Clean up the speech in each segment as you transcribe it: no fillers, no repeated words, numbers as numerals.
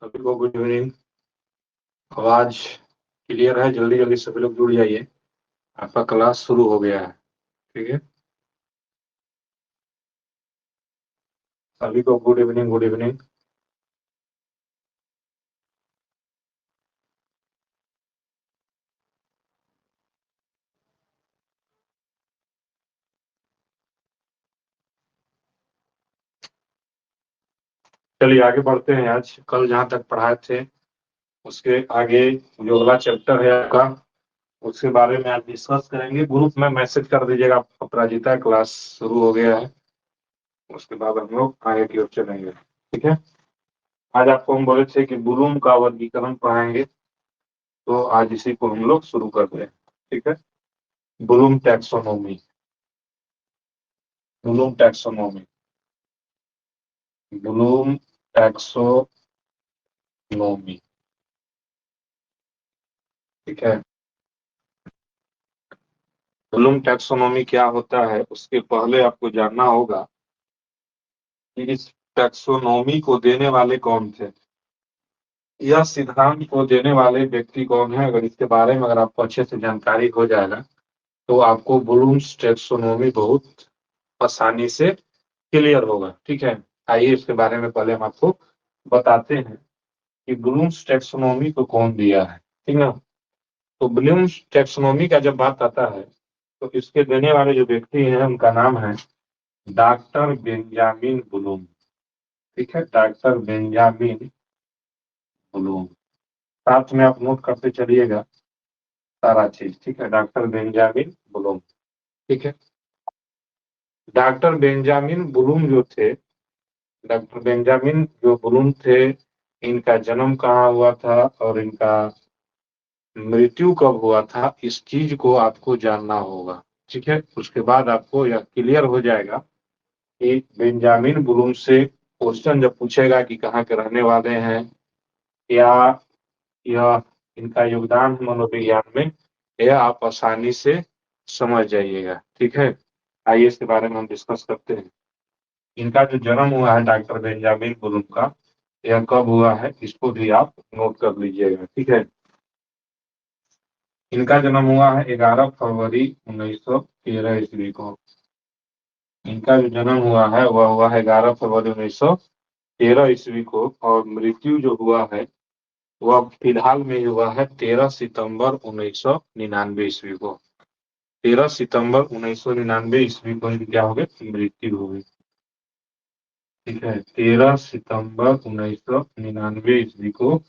सभी को good evening. आवाज क्लियर है? जल्दी जल्दी सभी लोग जुड़ जाइए, आपका क्लास शुरू हो गया है। ठीक है, सभी को गुड इवनिंग गुड इवनिंग। चलिए आगे बढ़ते हैं। आज कल जहाँ तक पढ़ाए थे उसके आगे जो अगला चैप्टर है आपका, उसके बारे में आज डिस्कस करेंगे। ग्रुप में मैसेज कर दीजिएगा अपराजिता, क्लास शुरू हो गया है। उसके बाद हम लोग आगे की ओर चलेंगे। ठीक है, आज आपको हम बोले थे कि ब्लूम का वर्गीकरण पढ़ाएंगे, तो आज इसी को हम लोग शुरू करते हैं। ठीक है, Bloom taxonomy. Bloom taxonomy Bloom taxonomy. ठीक है, ब्लूम टैक्सोनॉमी क्या होता है उसके पहले आपको जानना होगा कि इस टैक्सोनॉमी को देने वाले कौन थे, यह सिद्धांत को देने वाले व्यक्ति कौन है। अगर इसके बारे में अगर आपको अच्छे से जानकारी हो जाएगा तो आपको ब्लूम्स टैक्सोनॉमी बहुत आसानी से क्लियर होगा। ठीक है, आइए इसके बारे में पहले हम आपको बताते हैं कि ब्लूम्स टैक्सोनॉमी को कौन दिया है। ठीक है, तो ब्लूम्स टैक्सोनॉमी का जब बात आता है तो इसके देने वाले जो व्यक्ति हैं उनका नाम है डॉक्टर बेंजामिन ब्लूम। ठीक है, डॉक्टर बेंजामिन ब्लूम। साथ में आप नोट करते चलिएगा सारा चीज। ठीक है, डॉक्टर बेंजामिन ब्लूम। ठीक है, डॉक्टर बेंजामिन ब्लूम जो थे, डॉक्टर बेंजामिन जो ब्लूम थे, इनका जन्म कहाँ हुआ था और इनका मृत्यु कब हुआ था, इस चीज को आपको जानना होगा। ठीक है, उसके बाद आपको यह क्लियर हो जाएगा कि बेंजामिन ब्लूम से क्वेश्चन जब पूछेगा कि कहाँ के रहने वाले हैं या यह इनका योगदान है मनोविज्ञान में, यह आप आसानी से समझ जाइएगा। ठीक है, आइए इसके बारे में हम डिस्कस करते हैं। इनका जो जन्म हुआ है डॉक्टर बेंजामिन ब्लूम का, यह कब हुआ है इसको भी आप नोट कर लीजिएगा। ठीक है, इनका जन्म हुआ है 11 फरवरी 1913 ईस्वी को। इनका जो जन्म हुआ है वह हुआ है 11 फरवरी 1913 ईस्वी को, और मृत्यु जो हुआ है वह फिलहाल में हुआ है 13 सितंबर 1999 ईस्वी को। 13 सितंबर 1999 ईस्वी को इनकी क्या हो गई, मृत्यु हो गई। ठीक है, 13 सितंबर 1999 ईस्वी को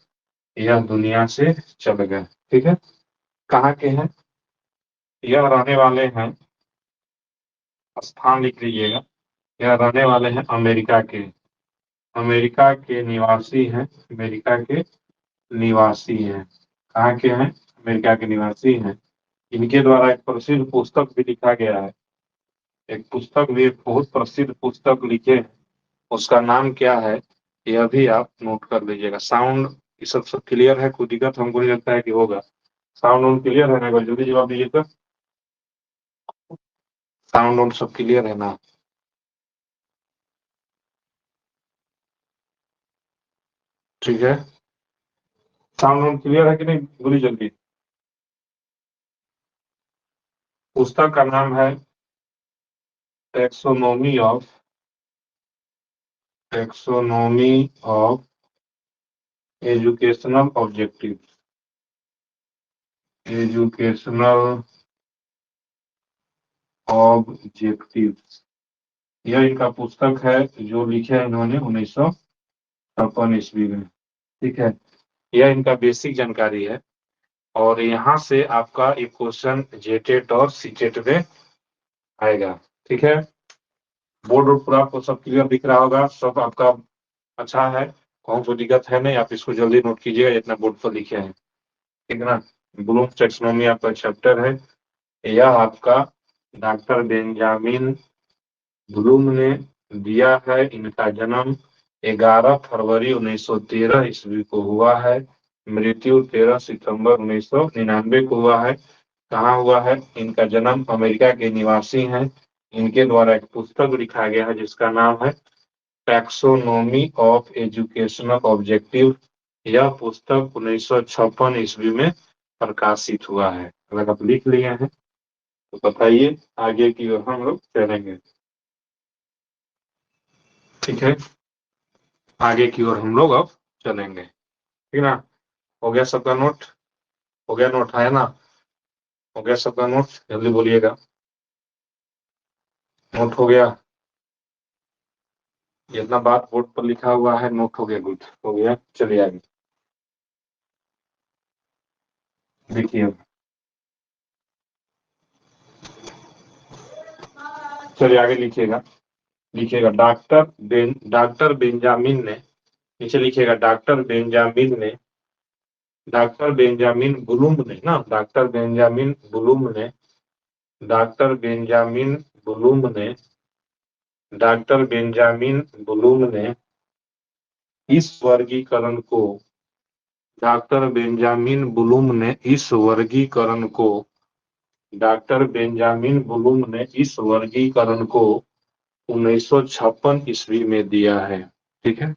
यह दुनिया से चल गए। ठीक है, कहाँ के हैं यह, रहने वाले हैं, स्थान लिख लीजिएगा, यह रहने वाले हैं अमेरिका के। अमेरिका के निवासी हैं, अमेरिका के निवासी हैं। कहाँ के हैं, अमेरिका के निवासी हैं। इनके द्वारा एक प्रसिद्ध पुस्तक भी लिखा गया है, एक पुस्तक भी, एक बहुत प्रसिद्ध पुस्तक लिखे हैं, उसका नाम क्या है यह भी आप नोट कर लीजिएगा। साउंड ये सब क्लियर है? कोई दिक्कत हमको नहीं लगता है कि होगा। साउंड ऑन क्लियर है ना? अगर जल्दी जवाब दीजिए तो। साउंड ऑन सब क्लियर है ना? ठीक है, साउंड ऑन क्लियर है कि नहीं, बोलिए जल्दी। पुस्तक का नाम है taxonomy of educational objective. Educational objective, यह इनका पुस्तक है जो लिखे हैं इन्होंने 1956 ईस्वी में। ठीक है, यह इनका बेसिक जानकारी है, और यहाँ से आपका एक क्वेश्चन जेटेट और सीटेट में आएगा। ठीक है, बोर्ड और पूरा आपको सब क्लियर दिख रहा होगा, सब आपका अच्छा है, कौन सी दिक्कत है नहीं। आप इसको जल्दी नोट कीजिएगा जितना बोर्ड पर लिखे हैं। ठीक है ना, ब्लूम टैक्सोनॉमी आपका चैप्टर है। यह आपका डॉक्टर बेंजामिन ब्लूम ने दिया है। इनका जन्म 11 फरवरी 1913 ईस्वी को हुआ है। मृत्यु 13 सितंबर 1999 को हुआ है। कहाँ हुआ है, इनका जन्म अमेरिका के निवासी हैं। इनके द्वारा एक पुस्तक लिखा गया है जिसका नाम है टैक्सोनॉमी ऑफ एजुकेशनल ऑब्जेक्टिव। यह पुस्तक 1956 ईस्वी में प्रकाशित हुआ है। अगर आप लिख लिए हैं तो बताइए, आगे की ओर हम लोग चलेंगे। ठीक है, आगे की ओर हम लोग अब चलेंगे। ठीक ना, हो गया सबका नोट? हो गया नोट, है ना? हो गया सबका नोट? जल्दी बोलिएगा। नोट हो गया? जितना बात बोर्ड पर लिखा हुआ है नोट हो गया? गुड, हो गया। चलिए आगे देखिए। चलिए आगे लिखिएगा। लिखिएगा डॉक्टर बेंजामिन ने, नीचे लिखिएगा डॉक्टर बेंजामिन ब्लूम ने ना, डॉक्टर बेंजामिन ब्लूम ने डॉक्टर बेंजामिन ब्लूम ने इस वर्गीकरण को डॉक्टर बेंजामिन ब्लूम ने इस वर्गीकरण को डॉक्टर बेंजामिन ब्लूम ने इस वर्गीकरण को 1956 ईस्वी में दिया है। ठीक है,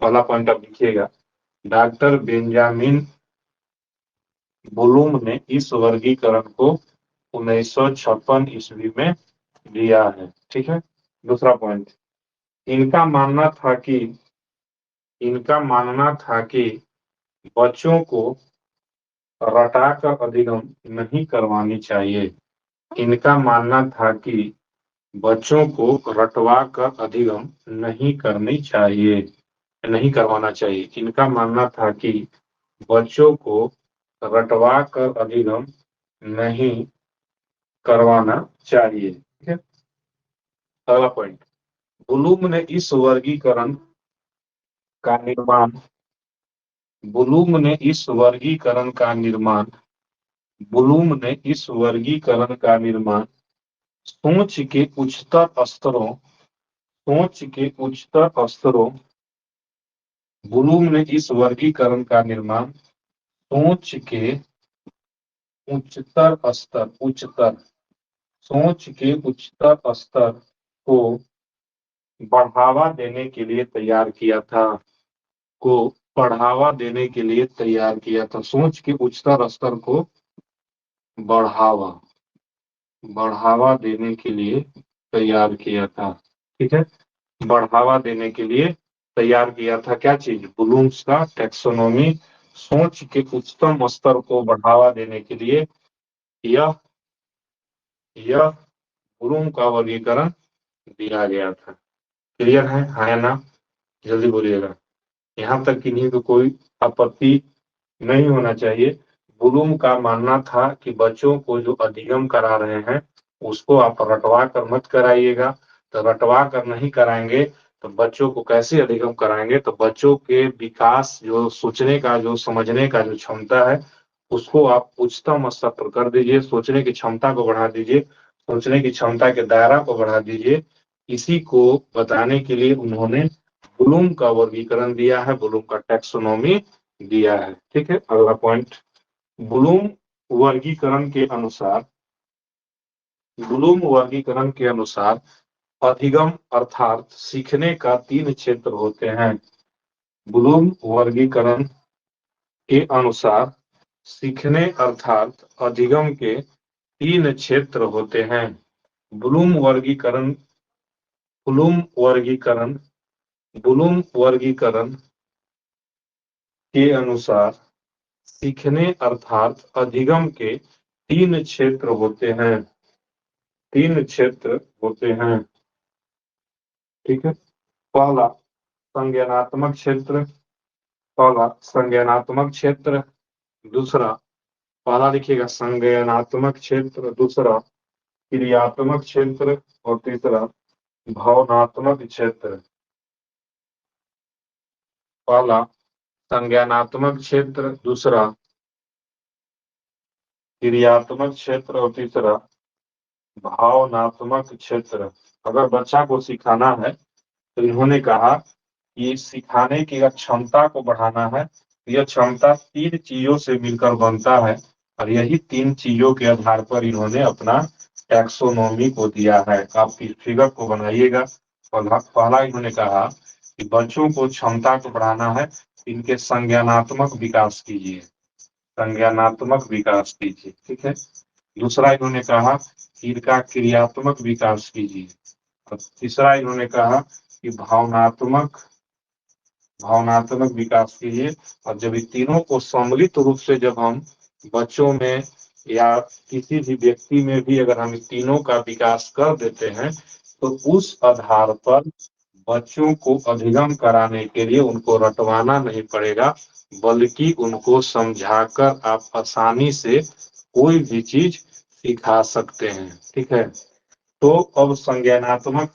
पहला पॉइंट आप लिखिएगा। डॉक्टर बेंजामिन ब्लूम ने इस वर्गीकरण को 1956 ईस्वी में दिया है। ठीक है, दूसरा पॉइंट, इनका मानना था कि इनका मानना था कि बच्चों को रटाकर अधिगम नहीं करवानी चाहिए। इनका मानना था कि बच्चों को रटवा कर अधिगम नहीं करवाना चाहिए। इनका मानना था कि बच्चों को रटवा कर अधिगम नहीं करवाना चाहिए। ठीक है, अगला पॉइंट, ब्लूम ने इस वर्गीकरण का निर्माण ब्लूम ने इस वर्गीकरण का निर्माण ब्लूम ने इस वर्गीकरण का निर्माण सोच के उच्चतर स्तरों सोच के उच्चतर स्तरों ब्लूम ने इस वर्गीकरण का निर्माण सोच के उच्चतर स्तर को बढ़ावा देने के लिए तैयार किया था को बढ़ावा देने के लिए तैयार किया था। सोच के उच्चतर स्तर को बढ़ावा बढ़ावा देने के लिए तैयार किया था। ठीक है, बढ़ावा देने के लिए तैयार किया था क्या चीज? ब्लूम्स का टैक्सोनॉमी। सोच के उच्चतम स्तर को बढ़ावा देने के लिए यह यह ब्लूम का वर्गीकरण दिया गया था। क्लियर है ना? जल्दी बोलिएगा। यहाँ तक किन्हीं को कोई आपत्ति नहीं होना चाहिए। ब्लूम का मानना था कि बच्चों को जो अधिगम करा रहे हैं उसको आप रटवा कर मत कराइएगा। तो रटवा कर नहीं कराएंगे तो बच्चों को कैसे अधिगम कराएंगे? तो बच्चों के विकास, जो सोचने का, जो समझने का जो क्षमता है, उसको आप उच्चतम स्तर पर कर दीजिए। सोचने की क्षमता को बढ़ा दीजिए, सोचने की क्षमता के दायरा को बढ़ा दीजिए। इसी को बताने के लिए उन्होंने ब्लूम का वर्गीकरण दिया है, ब्लूम का टैक्सोनॉमी दिया है। ठीक है, अगला पॉइंट, ब्लूम वर्गीकरण के अनुसार ब्लूम वर्गीकरण के अनुसार अधिगम अर्थात सीखने का 3 क्षेत्र होते हैं। ब्लूम वर्गीकरण के अनुसार सीखने अर्थात अधिगम के 3 क्षेत्र होते हैं। ब्लूम वर्गीकरण ब्लूम वर्गीकरण ब्लूम वर्गीकरण के अनुसार सीखने अर्थात अधिगम के 3 क्षेत्र होते हैं। 3 क्षेत्र होते हैं। ठीक है, पहला संज्ञानात्मक क्षेत्र दूसरा, पहला लिखिएगा संज्ञानात्मक क्षेत्र, दूसरा क्रियात्मक क्षेत्र और तीसरा भावनात्मक क्षेत्र। पहला संज्ञानात्मक क्षेत्र, दूसरा क्रियात्मक क्षेत्र और तीसरा भावनात्मक क्षेत्र। अगर बच्चा को सिखाना है तो इन्होंने कहा कि सिखाने की क्षमता को बढ़ाना है। यह क्षमता 3 चीजों से मिलकर बनता है और यही 3 चीजों के आधार पर इन्होंने अपना टैक्सोनॉमी को दिया है। आप इस फिगर को बनाइएगा। पहला इन्होंने कहा कि बच्चों को क्षमता को बढ़ाना है, इनके संज्ञानात्मक विकास कीजिए, संज्ञानात्मक विकास कीजिए, ठीक है। दूसरा इन्होंने कहा कि इनका क्रियात्मक विकास कीजिए, और तीसरा इन्होंने कहा कि भावनात्मक विकास कीजिए। और जब इन तीनों को सम्मिलित रूप से जब हम बच्चों में या किसी भी व्यक्ति में भी अगर हम इन तीनों का विकास कर देते हैं तो उस आधार पर बच्चों को अधिगम कराने के लिए उनको रटवाना नहीं पड़ेगा, बल्कि उनको समझाकर आप आसानी से कोई भी चीज सिखा सकते हैं, ठीक है। तो अब संज्ञानात्मक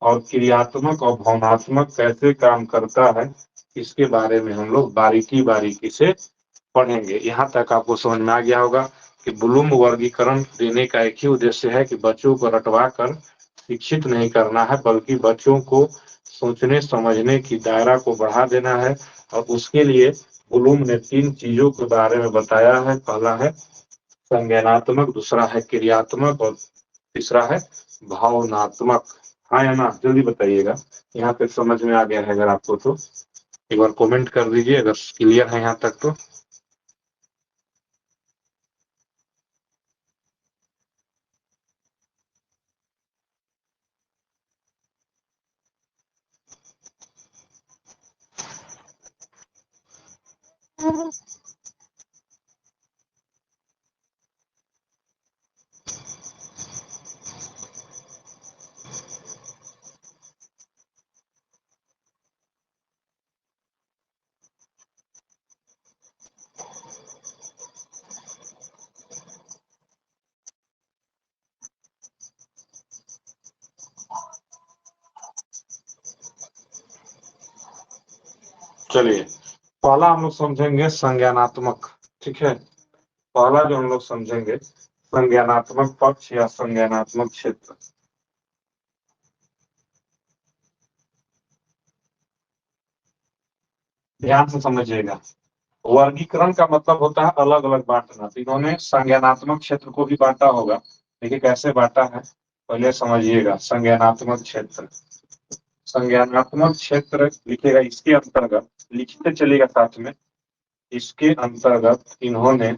और क्रियात्मक और भावनात्मक कैसे काम करता है, इसके बारे में हम लोग बारीकी बारीकी से पढ़ेंगे। यहाँ तक आपको समझ में आ गया होगा कि ब्लूम वर्गीकरण देने का एक ही उद्देश्य है कि बच्चों को रटवा कर शिक्षित नहीं करना है, बल्कि बच्चों को सोचने समझने की दायरा को बढ़ा देना है। और उसके लिए ब्लूम ने 3 चीजों के बारे में बताया है। पहला है संज्ञानात्मक, दूसरा है क्रियात्मक और तीसरा है भावनात्मक। हाँ या ना, जल्दी बताइएगा। यहाँ तक समझ में आ गया है अगर आपको तो एक बार कमेंट कर दीजिए अगर क्लियर है यहाँ तक तो। चलिए, पहला हम लोग समझेंगे संज्ञानात्मक, ठीक है। पहला जो हम लोग समझेंगे संज्ञानात्मक पक्ष या संज्ञानात्मक क्षेत्र। ध्यान से समझिएगा। वर्गीकरण का मतलब होता है अलग अलग बांटना। तो इन्होंने संज्ञानात्मक क्षेत्र को भी बांटा होगा, देखिए कैसे बांटा है, पहले समझिएगा। संज्ञानात्मक क्षेत्र, संज्ञानात्मक क्षेत्र लिखेगा इसके अंतर्गत, लिखते चलेगा साथ में। इसके अंतर्गत इन्होंने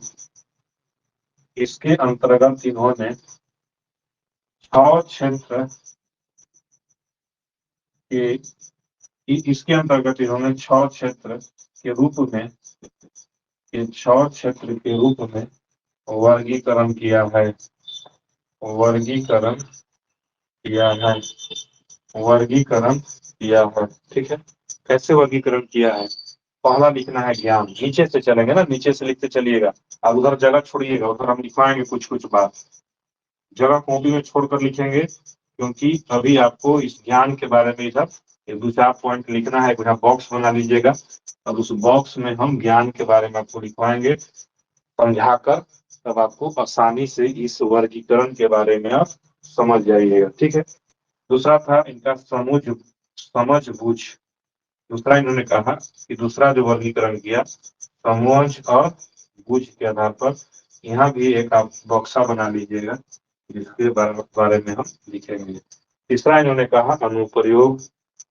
6 क्षेत्र के इसके अंतर्गत इन्होंने 6 क्षेत्र के रूप में 6 क्षेत्र के रूप में वर्गीकरण किया है, वर्गीकरण किया है, वर्गीकरण किया है, ठीक है। कैसे वर्गीकरण किया है? पहला लिखना है ज्ञान, नीचे से चलेंगे ना, नीचे से लिखते चलिएगा। अब उधर जगह छोड़िएगा, उधर हम लिखवाएंगे कुछ कुछ बात, जगह कॉपी में छोड़कर लिखेंगे, क्योंकि अभी आपको इस ज्ञान के बारे में इधर 2-4 पॉइंट लिखना है। यहाँ बॉक्स बना लीजिएगा, अब उस बॉक्स में हम ज्ञान के बारे में आपको लिखवाएंगे समझाकर, तब आपको आसानी से इस वर्गीकरण के बारे में आप समझ जाइएगा, ठीक है। दूसरा था इनका समझ बूझ। दूसरा इन्होंने कहा कि दूसरा जो वर्गीकरण किया समझ और बूझ के आधार पर, यहाँ भी एक आप बक्सा बना लीजिएगा जिसके बारे में हम लिखेंगे। तीसरा इन्होंने कहा अनुप्रयोग।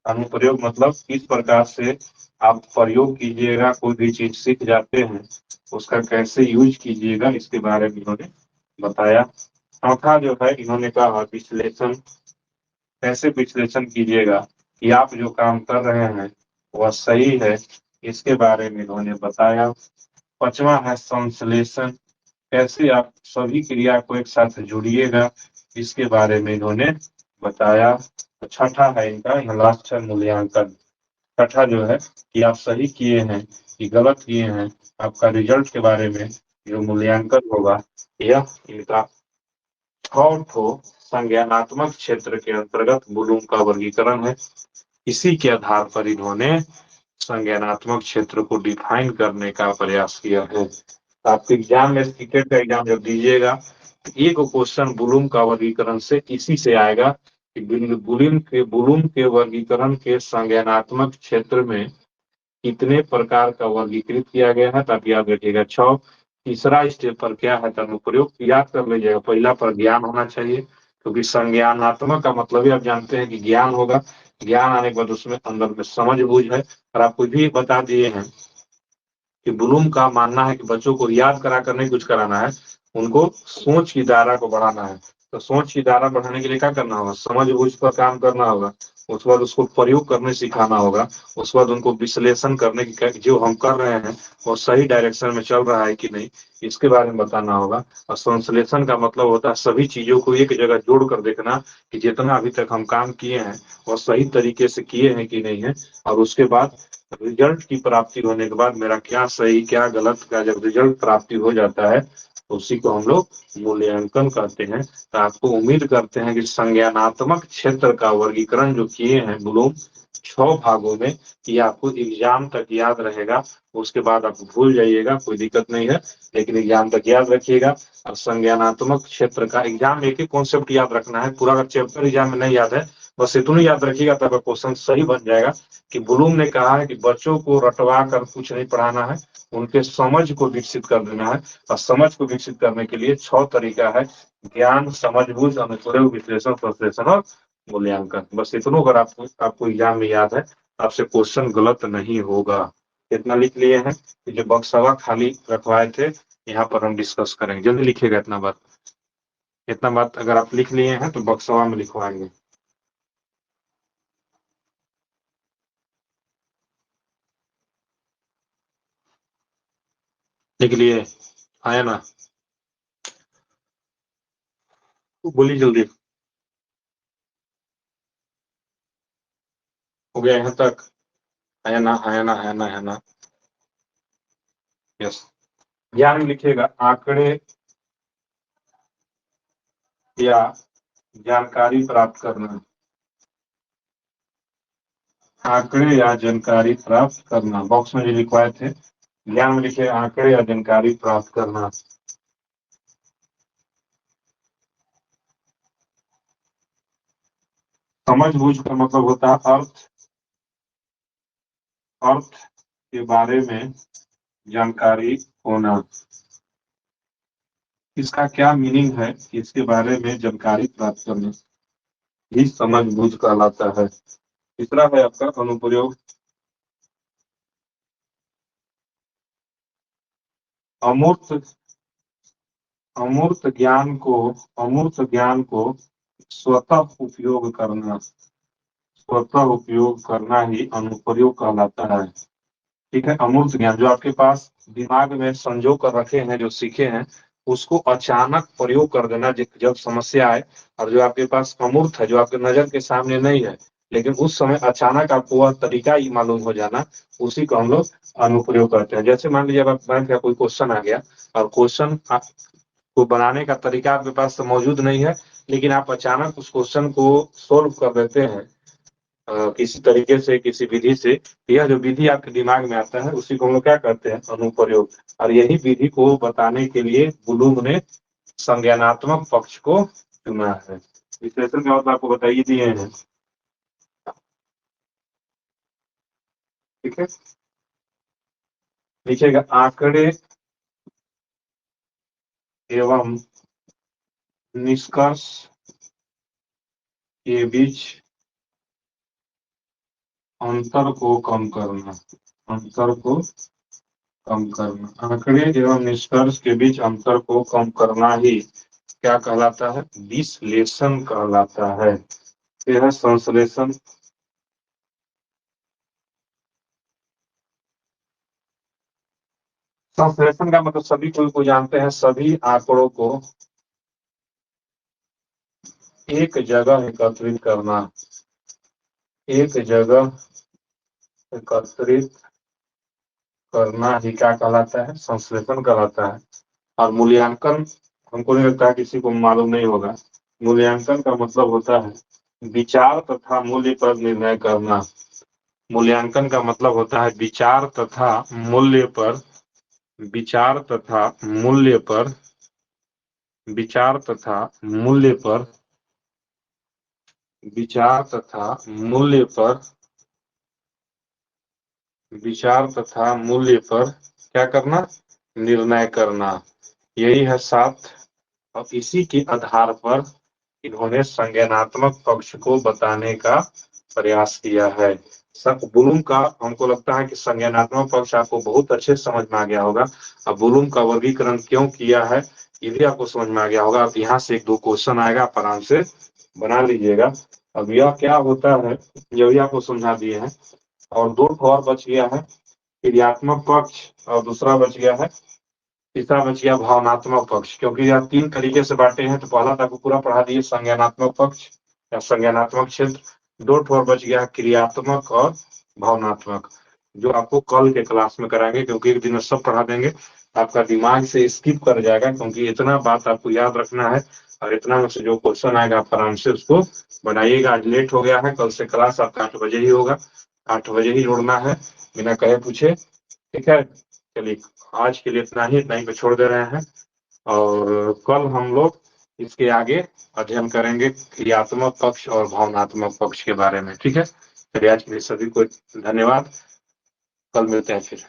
अनुप्रयोग मतलब किस प्रकार से आप प्रयोग कीजिएगा, कोई भी चीज सीख जाते हैं उसका कैसे यूज कीजिएगा, इसके बारे में इन्होंने बताया। चौथा जो है इन्होंने कहा विश्लेषण, कैसे विश्लेषण कीजिएगा कि आप जो काम कर रहे हैं वह सही है, इसके बारे में इन्होंने बताया। पांचवा है संश्लेषण, कैसे आप सभी क्रिया को एक साथ जोड़िएगा, इसके बारे में इन्होंने बताया। छठा है इनका यहाँ लास्ट है मूल्यांकन। छठा जो है कि आप सही किए हैं कि गलत किए हैं, आपका रिजल्ट के बारे में जो मूल्यांकन होगा, यह इनका 6 संज्ञानात्मक क्षेत्र के अंतर्गत ब्लूम का वर्गीकरण है। इसी के आधार पर इन्होंने संज्ञानात्मक क्षेत्र को डिफाइन करने का प्रयास किया है। आपके एग्जाम में सीटेट का एग्जाम जब दीजिएगा, एक क्वेश्चन ब्लूम का वर्गीकरण से इसी से आएगा कि ब्लूम के वर्गीकरण के संज्ञानात्मक क्षेत्र में कितने प्रकार का वर्गीकृत किया गया है, ताकि आप देखिएगा 6। तीसरा स्टेप पर क्या है, अनुप्रयोग याद कर लीजिएगा। पहला पर ज्ञान होना चाहिए, क्योंकि संज्ञानात्मक का मतलब ही आप जानते हैं कि ज्ञान होगा। ज्ञान आने के बाद उसमें अंदर में समझ बूझ है। और आपको भी बता दिए हैं कि ब्लूम का मानना है कि बच्चों को याद करा कर नहीं कुछ कराना है, उनको सोच की दायरा को बढ़ाना है। तो सोच की दायरा बढ़ाने के लिए क्या करना होगा, समझ बूझ पर काम करना होगा। उसके बाद उसको प्रयोग करने सिखाना होगा। उसके बाद उनको विश्लेषण करने की, जो हम कर रहे हैं वो सही डायरेक्शन में चल रहा है कि नहीं, इसके बारे में बताना होगा। और संश्लेषण का मतलब होता है सभी चीजों को एक जगह जोड़ कर देखना कि जितना अभी तक हम काम किए हैं वो सही तरीके से किए हैं कि नहीं है। और उसके बाद रिजल्ट की प्राप्ति होने के बाद मेरा क्या सही क्या गलत का जब रिजल्ट प्राप्ति हो जाता है तो उसी को हम लोग मूल्यांकन कहते हैं। तो आपको उम्मीद करते हैं कि संज्ञानात्मक क्षेत्र का वर्गीकरण जो किए हैं ब्लूम 6 भागों में, ये आपको एग्जाम तक याद रहेगा। उसके बाद आप भूल जाइएगा, कोई दिक्कत नहीं है, लेकिन एग्जाम तक याद रखिएगा। और संज्ञानात्मक क्षेत्र का एग्जाम एक ही कॉन्सेप्ट याद रखना है, पूरा अगर चैप्टर एग्जाम में नहीं याद है बस इतना याद रखिएगा तब क्वेश्चन सही बन जाएगा। कि ब्लूम ने कहा है कि बच्चों को रटवा कर कुछ नहीं पढ़ाना है, उनके समझ को विकसित कर देना है। और समझ को विकसित करने के लिए 6 तरीका है, ज्ञान, समझ बूझ, अनुप्रयोग, विश्लेषण, संश्लेषण और मूल्यांकन। बस इतना अगर आपको एग्जाम में याद है आपसे क्वेश्चन गलत नहीं होगा। इतना लिख लिए हैं कि जो बक्सवा खाली रखवाए थे यहाँ पर हम डिस्कस करेंगे। जल्दी लिखिएगा इतना बात अगर आप लिख लिए हैं तो बक्सवा में लिखवाएंगे। लिख लिए, आया ना? बोलिए जल्दी। हो गया यहाँ तक? आया ना, आया ना, आया ना, आया ना? यस। ज्ञान में लिखिएगा आंकड़े या जानकारी प्राप्त करना। आंकड़े या जानकारी प्राप्त करना, बॉक्स में जो लिखवाए थे। ज्ञान में लिखे आंकड़े या जानकारी प्राप्त करना। समझ बूझ का मतलब होता है अर्थ, अर्थ के बारे में जानकारी होना। इसका क्या मीनिंग है इसके बारे में जानकारी प्राप्त करना ही समझ बूझ कहलाता है। तीसरा है आपका अनुप्रयोग। अमूर्त अमूर्त ज्ञान को अमूर्त ज्ञान को स्वतः उपयोग करना, स्वतः उपयोग करना ही अनुप्रयोग कहलाता है। ठीक है, अमूर्त ज्ञान जो आपके पास दिमाग में संजो कर रखे हैं, जो सीखे हैं, उसको अचानक प्रयोग कर देना जब समस्या आए। और जो आपके पास अमूर्त है, जो आपके नजर के सामने नहीं है, लेकिन उस समय अचानक आपको वह तरीका ही मालूम हो जाना, उसी को हम लोग अनुप्रयोग करते हैं। जैसे मान लीजिए अब आप बैंक का कोई क्वेश्चन आ गया और क्वेश्चन को बनाने का तरीका आपके पास तो मौजूद नहीं है, लेकिन आप अचानक उस क्वेश्चन को सोल्व कर देते हैं किसी तरीके से, किसी विधि से। यह जो विधि आपके दिमाग में आता है उसी को हम लोग क्या करते हैं, अनुप्रयोग। और यही विधि को बताने के लिए ब्लूम ने संज्ञानात्मक पक्ष को चुना है। विश्लेषण के बाद आपको बताइए दिए हैं। ठीक है, लिखिएगा आंकड़े एवं निष्कर्ष के बीच अंतर को कम करना, अंतर को कम करना। आंकड़े एवं निष्कर्ष के बीच अंतर को कम करना ही क्या कहलाता है, विश्लेषण कहलाता है। यह है संश्लेषण। संश्लेषण का मतलब सभी को जानते हैं, सभी आंकड़ों को एक जगह एकत्रित करना, एक जगह एकत्रित करना ही क्या कहलाता है, संश्लेषण कहलाता है। और मूल्यांकन हमको नहीं लगता है किसी को मालूम नहीं होगा। मूल्यांकन का मतलब होता है विचार तथा मूल्य पर निर्णय करना। मूल्यांकन का मतलब होता है विचार तथा मूल्य पर, विचार तथा मूल्य पर, विचार तथा मूल्य पर, विचार तथा मूल्य पर, विचार तथा मूल्य पर क्या करना, निर्णय करना। यही है 7। और इसी के आधार पर इन्होंने संज्ञानात्मक पक्ष को बताने का प्रयास किया है। ब्लूम का हमको लगता है कि संज्ञानात्मक पक्ष आपको बहुत अच्छे से समझ में आ गया होगा। अब ब्लूम का वर्गीकरण क्यों किया है ये भी आपको समझ में आ गया होगा। अब यहाँ से 1-2 क्वेश्चन आएगा, आप आराम से बना लीजिएगा। अब यह क्या होता है ये भी आपको समझा दिए हैं। और 2 और बच गया है, क्रियात्मक पक्ष, और दूसरा बच गया है, तीसरा बच गया भावनात्मक पक्ष। क्योंकि यह 3 तरीके से बांटे हैं, तो पहला तो आपको पूरा पढ़ा दिए संज्ञानात्मक पक्ष या संज्ञानात्मक क्षेत्र। 2 और बच गया क्रियात्मक और भावनात्मक, जो आपको कल के क्लास में कराएंगे, क्योंकि एक दिन में सब पढ़ा देंगे, आपका दिमाग से स्किप कर जाएगा। क्योंकि इतना बात आपको याद रखना है और इतना में से जो क्वेश्चन आएगा आप आराम से उसको बनाइएगा। आज लेट हो गया है, कल से क्लास आपका 8 बजे ही होगा, 8 बजे ही जुड़ना है बिना कहे पूछे, ठीक है। चलिए आज के लिए इतना ही पे छोड़ दे रहे हैं, और कल हम लोग इसके आगे अध्ययन करेंगे क्रियात्मक पक्ष और भावनात्मक पक्ष के बारे में, ठीक है। चलिए आज के लिए सभी को धन्यवाद, कल मिलते हैं फिर।